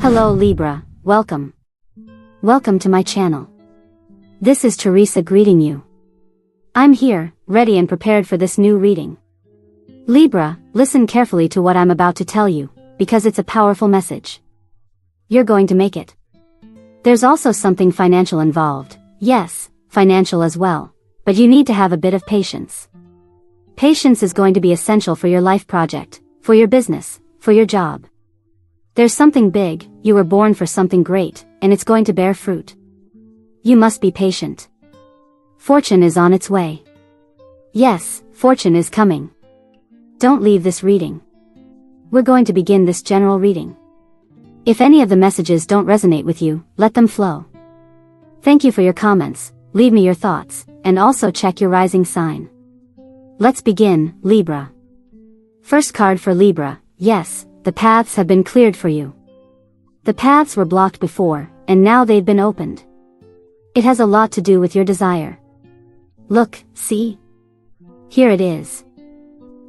Hello Libra, welcome. Welcome to my channel. This is Teresa greeting you. I'm here, ready and prepared for this new reading. Libra, listen carefully to what I'm about to tell you, because it's a powerful message. You're going to make it. There's also something financial involved, yes, financial as well, but you need to have a bit of patience. Patience is going to be essential for your life project, for your business, for your job. There's something big, you were born for something great, and it's going to bear fruit. You must be patient. Fortune is on its way. Yes, fortune is coming. Don't leave this reading. We're going to begin this general reading. If any of the messages don't resonate with you, let them flow. Thank you for your comments, leave me your thoughts, and also check your rising sign. Let's begin, Libra. First card for Libra, yes, the paths have been cleared for you. The paths were blocked before, and now they've been opened. It has a lot to do with your desire. Look, see? Here it is.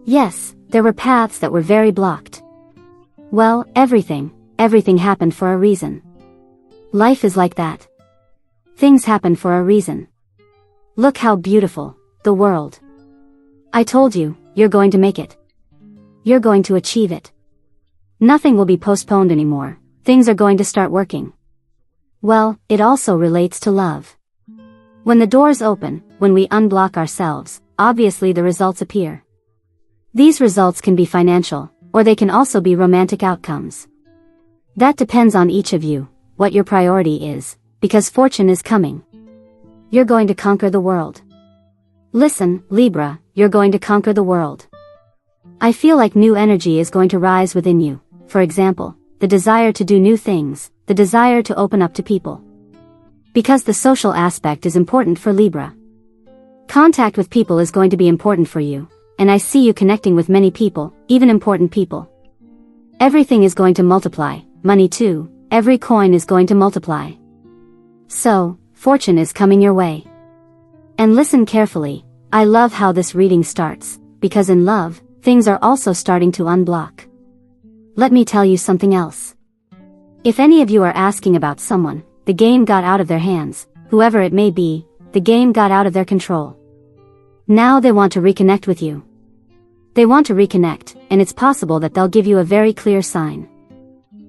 Yes, there were paths that were very blocked. Well, everything happened for a reason. Life is like that. Things happen for a reason. Look how beautiful, the world. I told you, you're going to make it. You're going to achieve it. Nothing will be postponed anymore, things are going to start working. Well, it also relates to love. When the doors open, when we unblock ourselves, obviously the results appear. These results can be financial, or they can also be romantic outcomes. That depends on each of you, what your priority is, because fortune is coming. You're going to conquer the world. Listen, Libra, you're going to conquer the world. I feel like new energy is going to rise within you. For example, the desire to do new things, the desire to open up to people. Because the social aspect is important for Libra. Contact with people is going to be important for you, and I see you connecting with many people, even important people. Everything is going to multiply, money too, every coin is going to multiply. So, fortune is coming your way. And listen carefully, I love how this reading starts, because in love, things are also starting to unblock. Let me tell you something else. If any of you are asking about someone, the game got out of their hands, whoever it may be, the game got out of their control. Now they want to reconnect with you. They want to reconnect, and it's possible that they'll give you a very clear sign.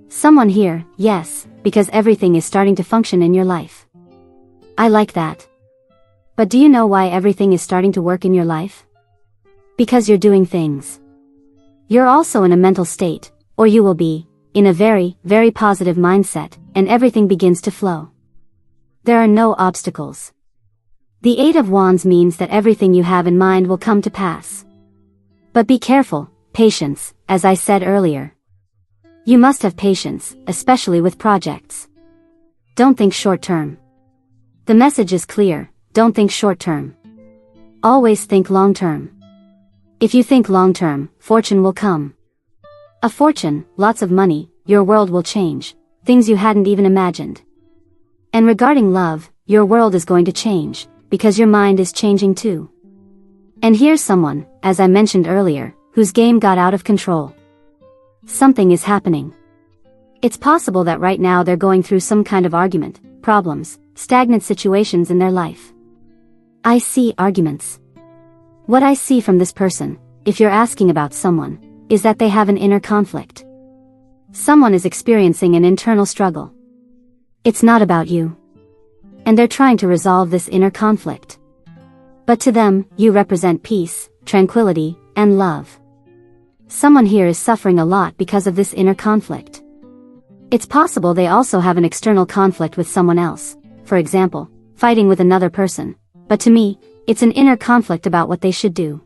Someone here, yes, because everything is starting to function in your life. I like that. But do you know why everything is starting to work in your life? Because you're doing things. You're also in a mental state, or you will be, in a very, very positive mindset, and everything begins to flow. There are no obstacles. The Eight of Wands means that everything you have in mind will come to pass. But be careful, patience, as I said earlier. You must have patience, especially with projects. Don't think short term. The message is clear, don't think short term. Always think long term. If you think long term, fortune will come. A fortune, lots of money, your world will change, things you hadn't even imagined. And regarding love, your world is going to change, because your mind is changing too. And here's someone, as I mentioned earlier, whose game got out of control. Something is happening. It's possible that right now they're going through some kind of argument, problems, stagnant situations in their life. I see arguments. What I see from this person, if you're asking about someone, is that they have an inner conflict. Someone is experiencing an internal struggle. It's not about you. And they're trying to resolve this inner conflict. But to them, you represent peace, tranquility, and love. Someone here is suffering a lot because of this inner conflict. It's possible they also have an external conflict with someone else, for example, fighting with another person, but to me, it's an inner conflict about what they should do.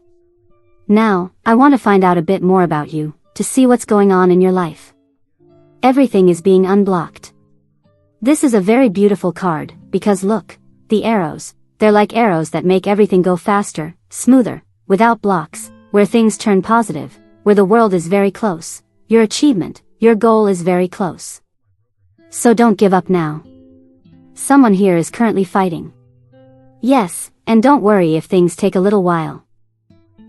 Now, I want to find out a bit more about you, to see what's going on in your life. Everything is being unblocked. This is a very beautiful card, because look, the arrows, they're like arrows that make everything go faster, smoother, without blocks, where things turn positive, where the world is very close, your achievement, your goal is very close. So don't give up now. Someone here is currently fighting. Yes, and don't worry if things take a little while.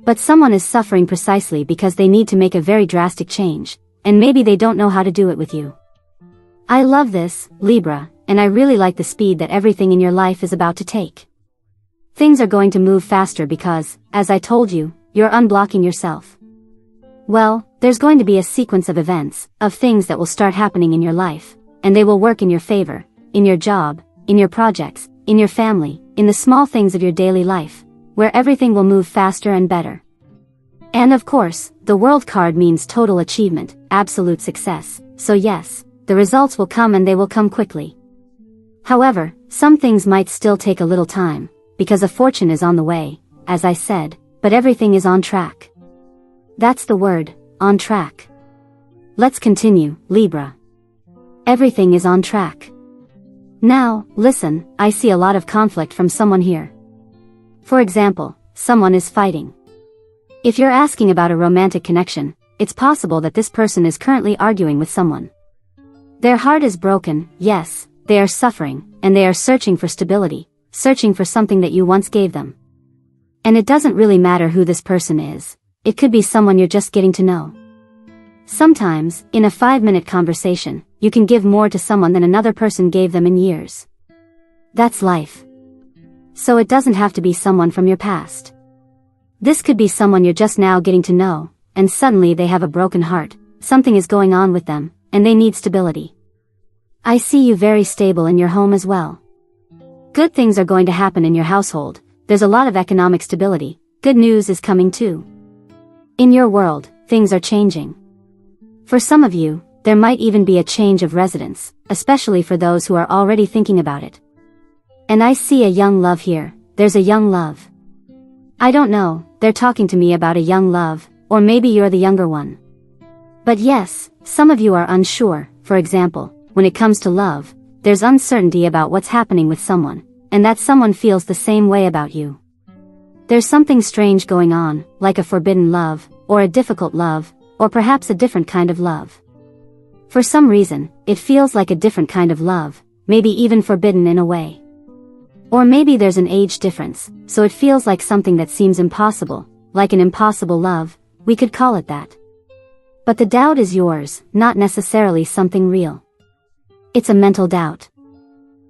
But someone is suffering precisely because they need to make a very drastic change, and maybe they don't know how to do it with you. I love this, Libra, and I really like the speed that everything in your life is about to take. Things are going to move faster because, as I told you, you're unblocking yourself. Well, there's going to be a sequence of events, of things that will start happening in your life, and they will work in your favor, in your job, in your projects, in your family, in the small things of your daily life, where everything will move faster and better. And of course, the World card means total achievement, absolute success, so yes, the results will come and they will come quickly. However, some things might still take a little time, because a fortune is on the way, as I said, but everything is on track. That's the word, on track. Let's continue, Libra. Everything is on track. Now, listen, I see a lot of conflict from someone here. For example, someone is fighting. If you're asking about a romantic connection, it's possible that this person is currently arguing with someone. Their heart is broken, yes, they are suffering, and they are searching for stability, searching for something that you once gave them. And it doesn't really matter who this person is. It could be someone you're just getting to know. Sometimes, in a 5-minute conversation, you can give more to someone than another person gave them in years. That's life. So it doesn't have to be someone from your past. This could be someone you're just now getting to know, and suddenly they have a broken heart, something is going on with them, and they need stability. I see you very stable in your home as well. Good things are going to happen in your household, there's a lot of economic stability, good news is coming too. In your world, things are changing. For some of you, there might even be a change of residence, especially for those who are already thinking about it. And I see a young love here, there's a young love. I don't know, they're talking to me about a young love, or maybe you're the younger one. But yes, some of you are unsure, for example, when it comes to love, there's uncertainty about what's happening with someone, and that someone feels the same way about you. There's something strange going on, like a forbidden love, or a difficult love, or perhaps a different kind of love. For some reason, it feels like a different kind of love, maybe even forbidden in a way. Or maybe there's an age difference, so it feels like something that seems impossible, like an impossible love, we could call it that. But the doubt is yours, not necessarily something real. It's a mental doubt.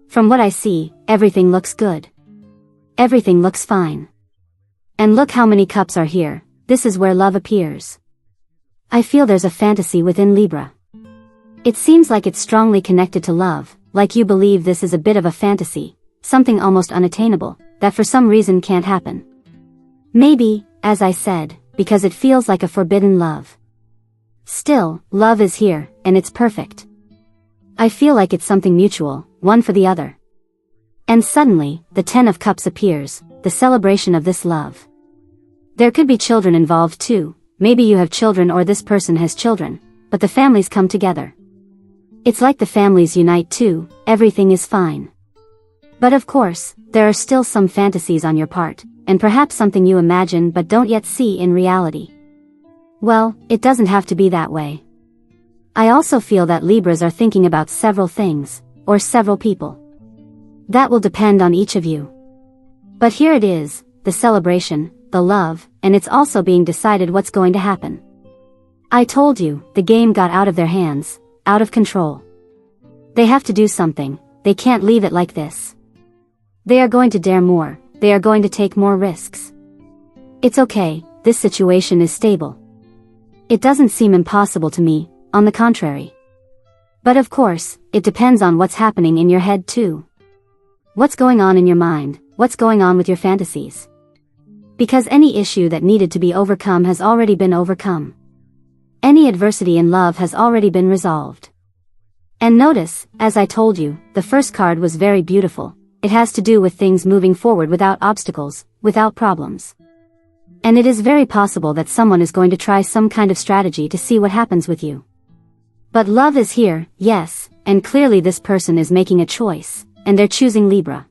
From what I see, everything looks good. Everything looks fine. And look how many cups are here, this is where love appears. I feel there's a fantasy within Libra. It seems like it's strongly connected to love, like you believe this is a bit of a fantasy, something almost unattainable, that for some reason can't happen. Maybe, as I said, because it feels like a forbidden love. Still, love is here, and it's perfect. I feel like it's something mutual, one for the other. And suddenly, the 10 of Cups appears, the celebration of this love. There could be children involved too, maybe you have children or this person has children, but the families come together. It's like the families unite too, everything is fine. But of course, there are still some fantasies on your part, and perhaps something you imagine but don't yet see in reality. Well, it doesn't have to be that way. I also feel that Libras are thinking about several things, or several people. That will depend on each of you. But here it is, the celebration, the love, and it's also being decided what's going to happen. I told you, the game got out of their hands, out of control. They have to do something, they can't leave it like this. They are going to dare more, they are going to take more risks. It's okay, this situation is stable. It doesn't seem impossible to me, on the contrary. But of course, it depends on what's happening in your head too. What's going on in your mind, what's going on with your fantasies. Because any issue that needed to be overcome has already been overcome. Any adversity in love has already been resolved. And notice, as I told you, the first card was very beautiful. It has to do with things moving forward without obstacles, without problems. And it is very possible that someone is going to try some kind of strategy to see what happens with you. But love is here, yes, and clearly this person is making a choice, and they're choosing Libra.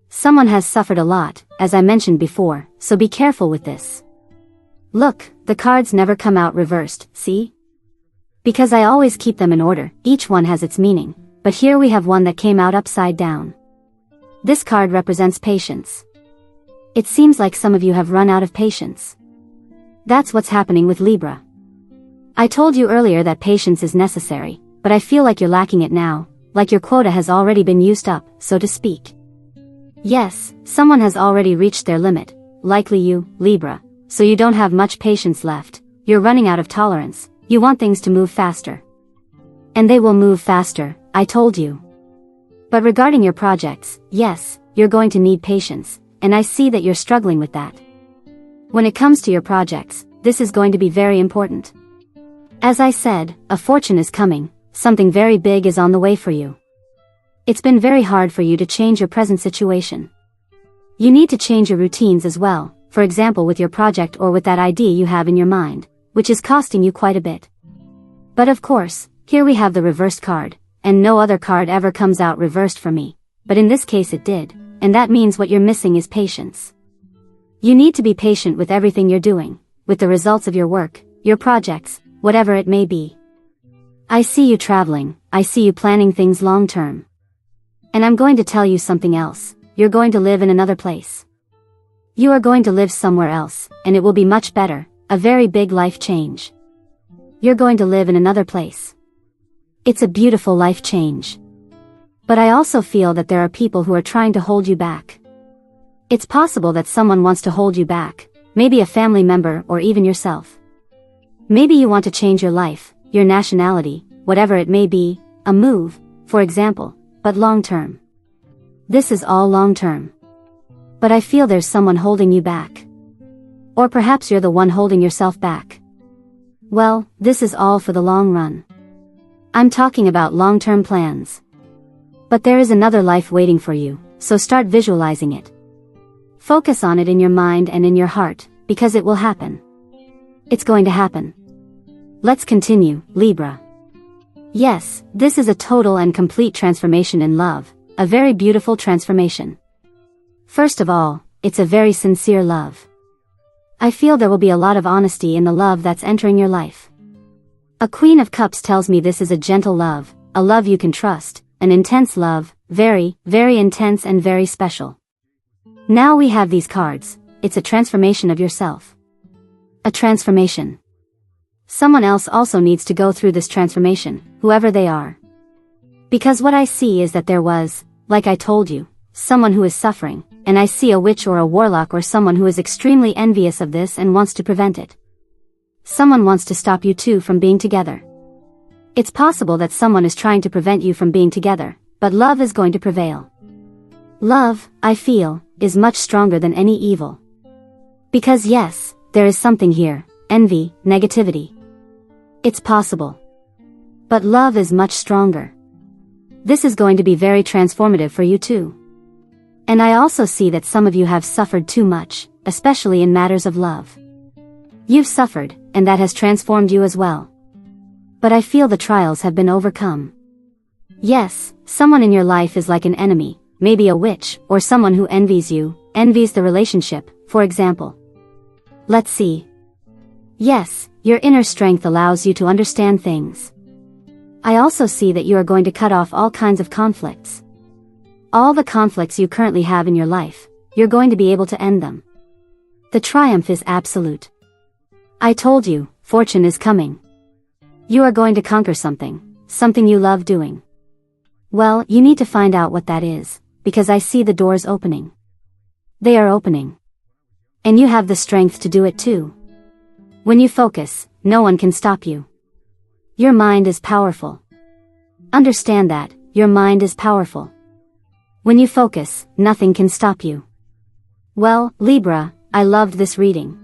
Someone has suffered a lot, as I mentioned before, so be careful with this. Look, the cards never come out reversed, see? Because I always keep them in order, each one has its meaning, but here we have one that came out upside down. This card represents patience. It seems like some of you have run out of patience. That's what's happening with Libra. I told you earlier that patience is necessary, but I feel like you're lacking it now, like your quota has already been used up, so to speak. Yes, someone has already reached their limit, likely you, Libra, so you don't have much patience left, you're running out of tolerance, you want things to move faster. And they will move faster, I told you. But regarding your projects, yes, you're going to need patience, and I see that you're struggling with that. When it comes to your projects, this is going to be very important. As I said, a fortune is coming, something very big is on the way for you. It's been very hard for you to change your present situation. You need to change your routines as well, for example with your project or with that idea you have in your mind, which is costing you quite a bit. But of course, here we have the reversed card, and no other card ever comes out reversed for me, but in this case it did, and that means what you're missing is patience. You need to be patient with everything you're doing, with the results of your work, your projects, whatever it may be. I see you traveling, I see you planning things long term. And I'm going to tell you something else, you're going to live in another place. You are going to live somewhere else, and it will be much better, a very big life change. You're going to live in another place. It's a beautiful life change. But I also feel that there are people who are trying to hold you back. It's possible that someone wants to hold you back, maybe a family member or even yourself. Maybe you want to change your life, your nationality, whatever it may be, a move, for example, but long term. This is all long term. But I feel there's someone holding you back. Or perhaps you're the one holding yourself back. Well, this is all for the long run. I'm talking about long-term plans. But there is another life waiting for you, so start visualizing it. Focus on it in your mind and in your heart, because it will happen. It's going to happen. Let's continue, Libra. Yes, this is a total and complete transformation in love, a very beautiful transformation. First of all, it's a very sincere love. I feel there will be a lot of honesty in the love that's entering your life. A Queen of Cups tells me this is a gentle love, a love you can trust, an intense love, very, very intense and very special. Now we have these cards, it's a transformation of yourself. A transformation. Someone else also needs to go through this transformation, whoever they are. Because what I see is that there was, like I told you, someone who is suffering, and I see a witch or a warlock or someone who is extremely envious of this and wants to prevent it. Someone wants to stop you two from being together. It's possible that someone is trying to prevent you from being together, but love is going to prevail. Love, I feel, is much stronger than any evil. Because yes, there is something here, envy, negativity. It's possible. But love is much stronger. This is going to be very transformative for you too. And I also see that some of you have suffered too much, especially in matters of love. You've suffered, and that has transformed you as well. But I feel the trials have been overcome. Yes, someone in your life is like an enemy, maybe a witch, or someone who envies you, envies the relationship, for example. Let's see. Yes, your inner strength allows you to understand things. I also see that you are going to cut off all kinds of conflicts. All the conflicts you currently have in your life, you're going to be able to end them. The triumph is absolute. I told you, fortune is coming. You are going to conquer something, something you love doing. Well, you need to find out what that is, because I see the doors opening. They are opening. And you have the strength to do it too. When you focus, no one can stop you. Your mind is powerful. Understand that, your mind is powerful. When you focus, nothing can stop you. Well, Libra, I loved this reading.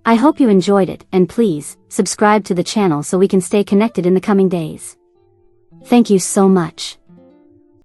I hope you enjoyed it, and please, subscribe to the channel so we can stay connected in the coming days. Thank you so much.